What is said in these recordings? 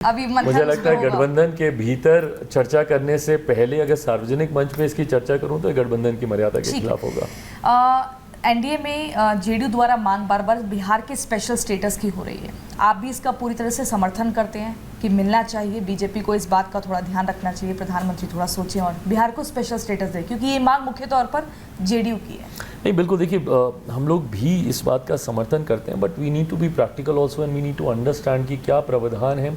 अभी मुझे लगता है गठबंधन के भीतर चर्चा करने से पहले अगर सार्वजनिक मंच पे इसकी चर्चा करूं तो गठबंधन की मर्यादा के खिलाफ होगा। एनडीए में जेडीयू द्वारा मांग बार बार बिहार के स्पेशल स्टेटस की हो रही है, आप भी इसका पूरी तरह से समर्थन करते हैं कि मिलना चाहिए? बीजेपी को इस बात का थोड़ा ध्यान रखना चाहिए, प्रधानमंत्री थोड़ा सोचें और बिहार को स्पेशल स्टेटस दें, क्योंकि ये मांग मुख्य तौर पर जेडीयू की है। नहीं, बिल्कुल, देखिए हम लोग भी इस बात का समर्थन करते हैं, but we need to be practical also and we need to understand कि क्या प्रावधान है,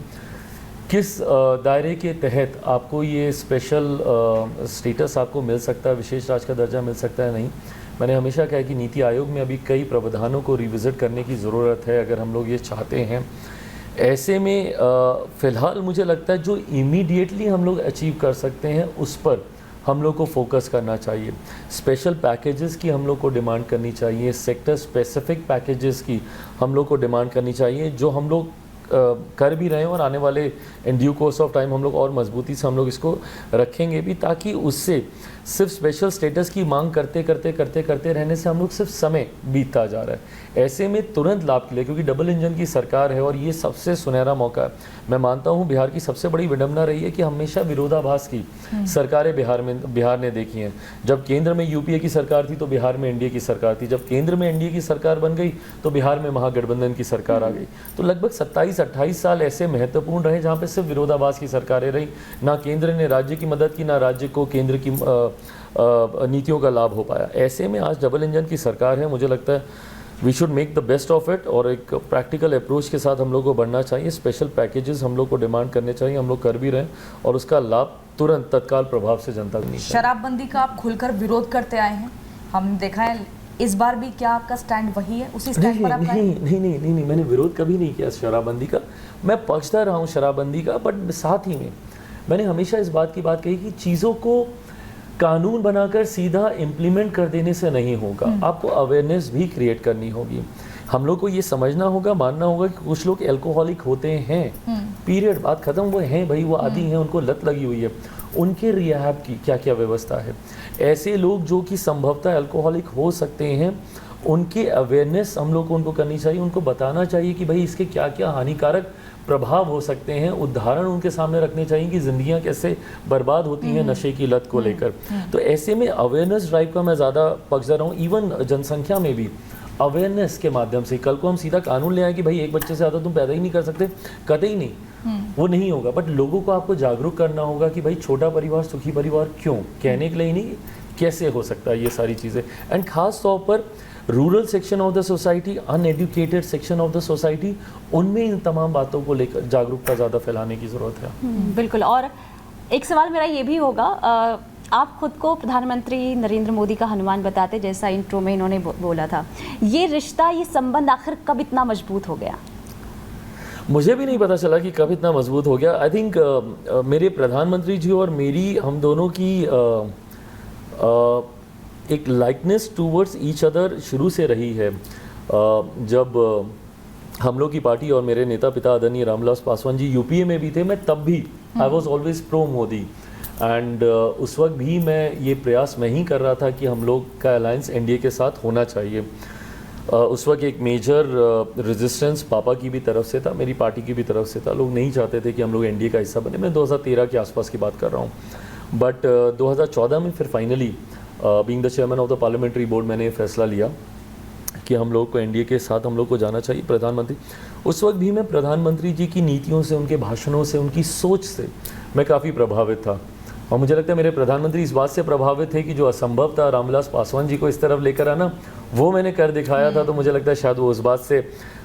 किस दायरे के तहत आपको ये स्पेशल स्टेटस आपको मिल सकता है, विशेष राज्य का दर्जा मिल सकता है। नहीं, मैंने हमेशा कहा कि नीति आयोग में अभी कई प्रावधानों को रिविज़िट करने की ज़रूरत है अगर हम लोग ये चाहते हैं। ऐसे में फ़िलहाल मुझे लगता है जो इमीडिएटली हम लोग अचीव कर सकते हैं उस पर हम लोग को फोकस करना चाहिए। स्पेशल पैकेजेस की हम लोग को डिमांड करनी चाहिए, सेक्टर स्पेसिफिक पैकेजेस की हम लोग को डिमांड करनी चाहिए, जो हम लोग कर भी रहे हैं और आने वाले in due course of time हम लोग और मजबूती से हम लोग इसको रखेंगे भी, ताकि उससे सिर्फ स्पेशल स्टेटस की मांग करते रहने से हम लोग सिर्फ समय बीतता जा रहा है। ऐसे में तुरंत लाभ के लिए, क्योंकि डबल इंजन की सरकार है और ये सबसे सुनहरा मौका है। मैं मानता हूँ बिहार की सबसे बड़ी विडंबना रही है कि हमेशा विरोधाभास की सरकारें बिहार ने देखी हैं। जब केंद्र में यूपीए की सरकार थी तो बिहार में एनडीए की सरकार थी, जब केंद्र में एनडीए की सरकार बन गई तो बिहार में महागठबंधन की सरकार आ गई। तो लगभग 27-28 साल ऐसे महत्वपूर्ण रहे जहाँ पे सिर्फ विरोधाभास की सरकारें रही, ना केंद्र ने राज्य की मदद की, ना राज्य को केंद्र की नीतियों का लाभ हो पाया। ऐसे में आज डबल इंजन की सरकार है, मुझे लगता है we should make the best of it और एक प्रैक्टिकल अप्रोच के साथ हम लोग को बढ़ना चाहिए। स्पेशल पैकेजेस हम लोग को डिमांड करने चाहिए, हम लोग कर भी रहे हैं और उसका लाभ तुरंत तत्काल प्रभाव से जनता को नहीं। शराबबंदी का आप खुलकर विरोध करते आए हैं, हमने देखा है, इस बार भी क्या आपका स्टैंड वही है, उसी स्टैंड पर आप नहीं, मैंने विरोध कभी नहीं किया शराबबंदी का। मैं पक्षधर रहा हूँ शराबबंदी का, बट साथ ही में मैंने हमेशा इस बात की बात कही कि चीज़ों को कानून बनाकर सीधा इम्प्लीमेंट कर देने से नहीं होगा, आपको अवेयरनेस भी क्रिएट करनी होगी। हम लोग को ये समझना होगा, मानना होगा कि कुछ लोग एल्कोहलिक होते हैं, पीरियड, बात खत्म, वो हैं भाई, वो आदी हैं, उनको लत लगी हुई है, उनके रिहैब की क्या क्या व्यवस्था है। ऐसे लोग जो कि संभवतः एल्कोहलिक हो सकते हैं, उनके अवेयरनेस हम लोग को उनको करनी चाहिए, उनको बताना चाहिए कि भाई इसके क्या क्या हानिकारक प्रभाव हो सकते हैं, उदाहरण उनके सामने रखने चाहिए कि ज़िंदगियां कैसे बर्बाद होती हैं नशे की लत को लेकर। तो ऐसे में अवेयरनेस ड्राइव का मैं ज़्यादा पक्षधर हूँ। इवन जनसंख्या में भी अवेयरनेस के माध्यम से, कल को हम सीधा कानून ले आए कि भाई एक बच्चे से ज़्यादा तुम पैदा ही नहीं कर सकते, कतई नहीं, वो नहीं होगा। बट लोगों को आपको जागरूक करना होगा कि भाई छोटा परिवार सुखी परिवार क्यों, कहने के लिए ही नहीं, कैसे हो सकता है ये सारी चीज़ें। एंड ख़ास तौर पर rural section of the society, uneducated section of the society, उनमें इन तमाम बातों को लेकर जागरूकता ज़्यादा फैलाने की ज़रूरत है। बिल्कुल। और एक सवाल मेरा ये भी होगा, आप खुद को प्रधानमंत्री नरेंद्र मोदी का हनुमान बताते, जैसा इंट्रो में इन्होंने बोला था, ये रिश्ता, ये संबंध आखिर कब इतना मजबूत हो गया? मुझे भी नहीं पता चला कि कब इतना मजबूत हो गया। आई थिंक मेरे प्रधानमंत्री जी और मेरी, हम दोनों की एक लाइकनेस टूवर्ड्स ईच अदर शुरू से रही है। जब हम लोग की पार्टी और मेरे नेता पिता आदरणीय रामविलास पासवान जी यूपीए में भी थे, मैं तब भी I was always pro Modi and उस वक्त भी मैं ये प्रयास मैं ही कर रहा था कि हम लोग का अलायंस एनडीए के साथ होना चाहिए। उस वक्त एक मेजर रेजिस्टेंस पापा की भी तरफ से था, मेरी पार्टी की भी तरफ से था। लोग नहीं चाहते थे कि हम लोग एनडीए का हिस्सा बने। मैं 2013 के आसपास की बात कर रहा हूँ। बट 2014 में फिर finally being the chairman of the parliamentary board मैंने फैसला लिया कि हम लोग को एनडीए के साथ हम लोग को जाना चाहिए। प्रधानमंत्री, उस वक्त भी मैं प्रधानमंत्री जी की नीतियों से, उनके भाषणों से, उनकी सोच से मैं काफ़ी प्रभावित था। और मुझे लगता है मेरे प्रधानमंत्री इस बात से प्रभावित थे कि जो असंभव था रामविलास पासवान जी को इस तरफ लेकर आना, वो मैंने कर दिखाया था। तो मुझे लगता है शायद वो उस बात से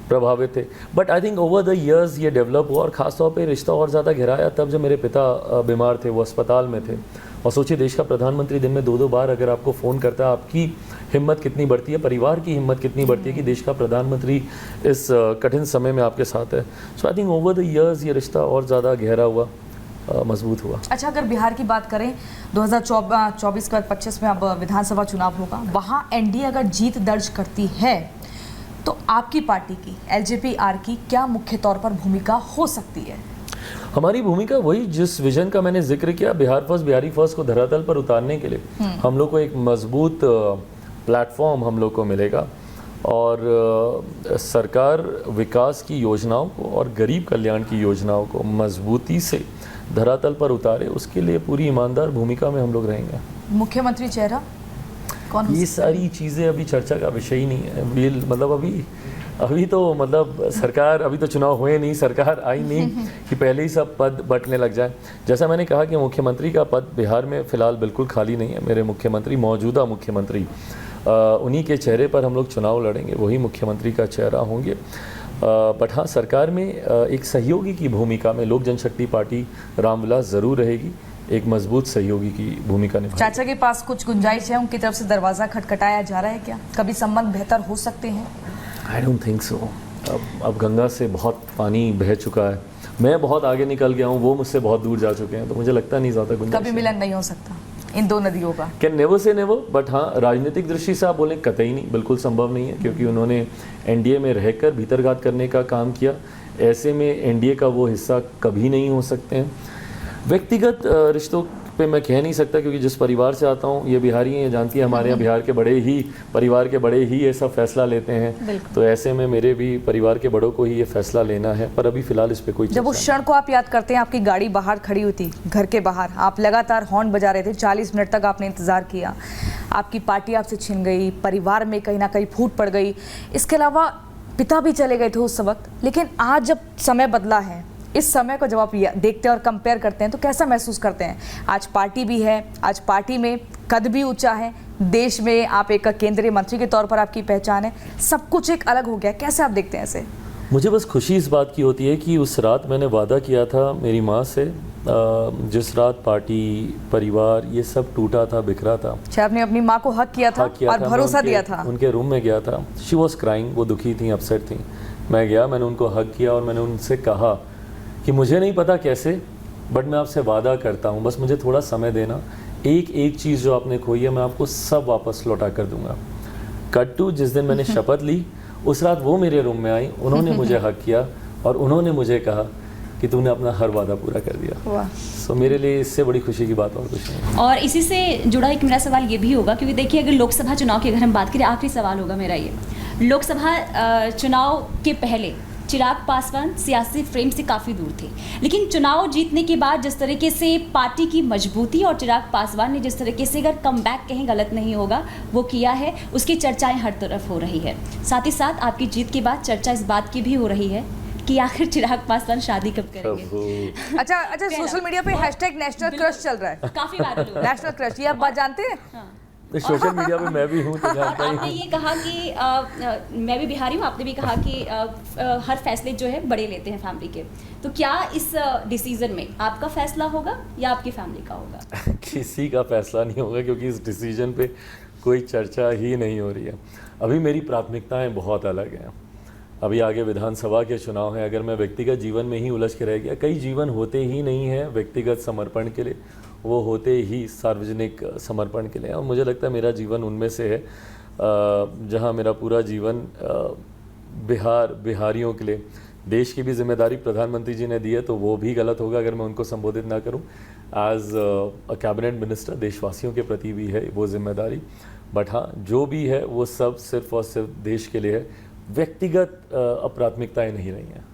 प्रभावित थे। But I think over the years ये डेवलप हुआ और ख़ासतौर पर रिश्ता और ज़्यादा गहराया तब जब मेरे पिता बीमार थे, वो अस्पताल में थे। और सोचिए, देश का प्रधानमंत्री दिन में 2-2 बार अगर आपको फ़ोन करता है, आपकी हिम्मत कितनी बढ़ती है, परिवार की हिम्मत कितनी बढ़ती है कि देश का प्रधानमंत्री इस कठिन समय में आपके साथ है। So I think over the years ये रिश्ता और ज़्यादा गहरा हुआ, मजबूत हुआ। अच्छा, अगर बिहार की बात करें, 2024 के बाद 25 में अब विधानसभा चुनाव होगा, वहाँ एनडीए अगर जीत दर्ज करती है तो आपकी पार्टी की, एलजेपी-आर की, क्या मुख्य तौर पर भूमिका हो सकती है? हमारी भूमिका वही जिस विजन का मैंने जिक्र किया, बिहार फर्स्ट, बिहारी फर्स्ट को धरातल पर उतारने के लिए हम लोग को एक मजबूत प्लेटफॉर्म हम लोग को मिलेगा। और सरकार विकास की योजनाओं को और गरीब कल्याण की योजनाओं को मजबूती से धरातल पर उतारे, उसके लिए पूरी ईमानदार भूमिका में हम लोग रहेंगे। मुख्यमंत्री चेहरा कौन हो ये सकता है? सारी चीज़ें अभी चर्चा का विषय ही नहीं है। मतलब अभी तो मतलब सरकार, अभी तो चुनाव हुए नहीं, सरकार आई नहीं कि पहले ही सब पद बंटने लग जाए। जैसा मैंने कहा कि मुख्यमंत्री का पद बिहार में फ़िलहाल बिल्कुल खाली नहीं है। मेरे मुख्यमंत्री, मौजूदा मुख्यमंत्री, उन्हीं के चेहरे पर हम लोग चुनाव लड़ेंगे, वही मुख्यमंत्री का चेहरा होंगे। बट हाँ, सरकार में एक सहयोगी की भूमिका में लोक जनशक्ति पार्टी रामविलास ज़रूर रहेगी, एक मजबूत सहयोगी की भूमिका निभाएगी। चाचा के पास कुछ गुंजाइश है, उनकी तरफ से दरवाज़ा खटखटाया जा रहा है क्या? कभी संबंध बेहतर हो सकते हैं? I don't think so. अब गंगा से बहुत पानी बह चुका है, मैं बहुत आगे निकल गया हूँ, वो मुझसे बहुत दूर जा चुके हैं, तो मुझे लगता नहीं ज़्यादा गुंजाइश कभी मिलन नहीं हो सकता इन दो नदियों का? Can never say never, but हाँ, राजनीतिक दृष्टि से आप बोलें कतई नहीं, बिल्कुल संभव नहीं है, क्योंकि उन्होंने एनडीए में रहकर भीतरघात करने का काम किया। ऐसे में एनडीए का वो हिस्सा कभी नहीं हो सकते हैं। व्यक्तिगत रिश्तों पे मैं कह नहीं सकता, क्योंकि जिस परिवार से आता हूँ, ये बिहारी हैं, ये जानती है, हमारे यहाँ बिहार के बड़े ही, परिवार के बड़े ही ये सब फैसला लेते हैं, तो ऐसे में मेरे भी परिवार के बड़ों को ही ये फैसला लेना है। पर अभी फिलहाल इस पे कोई जब उस क्षण को आप याद करते हैं, आपकी गाड़ी बाहर खड़ी हुई थी, घर के बाहर, आप लगातार हॉर्न बजा रहे थे, 40 मिनट तक आपने इंतजार किया, आपकी पार्टी आपसे छिन गई, परिवार में कहीं ना कहीं फूट पड़ गई, इसके अलावा पिता भी चले गए थे उस वक्त, लेकिन आज जब समय बदला है, इस समय को जब आप देखते हैं और कंपेयर करते हैं, तो कैसा महसूस करते हैं? आज पार्टी भी है, आज पार्टी में कद भी ऊंचा है, देश में आप एक केंद्रीय मंत्री के तौर पर आपकी पहचान है, सब कुछ एक अलग हो गया, कैसे आप देखते हैं ऐसे? मुझे बस खुशी इस बात की होती है कि उस रात मैंने वादा किया था मेरी माँ से, जिस रात पार्टी, परिवार, ये सब टूटा था, बिखरा था। अच्छा, आपने अपनी माँ को हक किया था और भरोसा दिया था? उनके रूम में गया था, शी वॉज क्राइंग, वो दुखी थी, अपसेट थी। मैं गया, मैंने उनको हक किया और मैंने उनसे कहा कि मुझे नहीं पता कैसे, बट मैं आपसे वादा करता हूँ, बस मुझे थोड़ा समय देना, एक एक चीज़ जो आपने खोई है मैं आपको सब वापस लौटा कर दूंगा। कट टू, जिस दिन मैंने शपथ ली, उस रात वो मेरे रूम में आई, उन्होंने मुझे हक किया और उन्होंने मुझे कहा कि तूने अपना हर वादा पूरा कर दिया। सो मेरे लिए इससे बड़ी खुशी की बात और कुछ नहीं। और इसी से जुड़ा एक मेरा सवाल ये भी होगा, क्योंकि देखिए अगर लोकसभा चुनाव की अगर हम बात करें, आखिरी सवाल होगा मेरा ये, लोकसभा चुनाव के पहले चिराग पासवान सियासी फ्रेम से काफ़ी दूर थे, लेकिन चुनाव जीतने के बाद जिस तरीके से पार्टी की मजबूती और चिराग पासवान ने जिस तरीके से, अगर कमबैक कहीं गलत नहीं होगा, वो किया है, उसकी चर्चाएं हर तरफ हो रही है। साथ ही साथ आपकी जीत के बाद चर्चा इस बात की भी हो रही है कि आखिर चिराग पासवान शादी कब करेंगे। अच्छा, सोशल मीडिया पे हैशटैग नेशनल क्रश चल रहा है, काफ़ी वायरल हो रहा है नेशनल क्रश, ये आप बात जानते हैं? तो सोशल मीडिया पे मैं भी हूँ तो जानता ही आपने हूँ। ये कहा कि मैं भी बिहारी हूँ, आपने भी कहा कि हर फैसले जो है बड़े लेते हैं फैमिली के, तो क्या इस डिसीजन में आपका फैसला होगा या आपकी फैमिली का होगा? किसी का फैसला नहीं होगा, क्योंकि इस डिसीजन पे कोई चर्चा ही नहीं हो रही है। अभी मेरी प्राथमिकताएं बहुत अलग हैं। अभी आगे विधानसभा के चुनाव हैं, अगर मैं व्यक्तिगत जीवन में ही उलझ के रह गया, कई जीवन होते ही नहीं हैं व्यक्तिगत समर्पण के लिए, वो होते ही सार्वजनिक समर्पण के लिए, और मुझे लगता है मेरा जीवन उनमें से है, जहां मेरा पूरा जीवन बिहारियों के लिए, देश की भी जिम्मेदारी प्रधानमंत्री जी ने दी है, तो वो भी गलत होगा अगर मैं उनको संबोधित ना करूं। एज अ कैबिनेट मिनिस्टर देशवासियों के प्रति भी है वो जिम्मेदारी, बट हाँ, जो भी है वो सब सिर्फ और सिर्फ देश के लिए है, व्यक्तिगत प्राथमिकताएं नहीं रही हैं।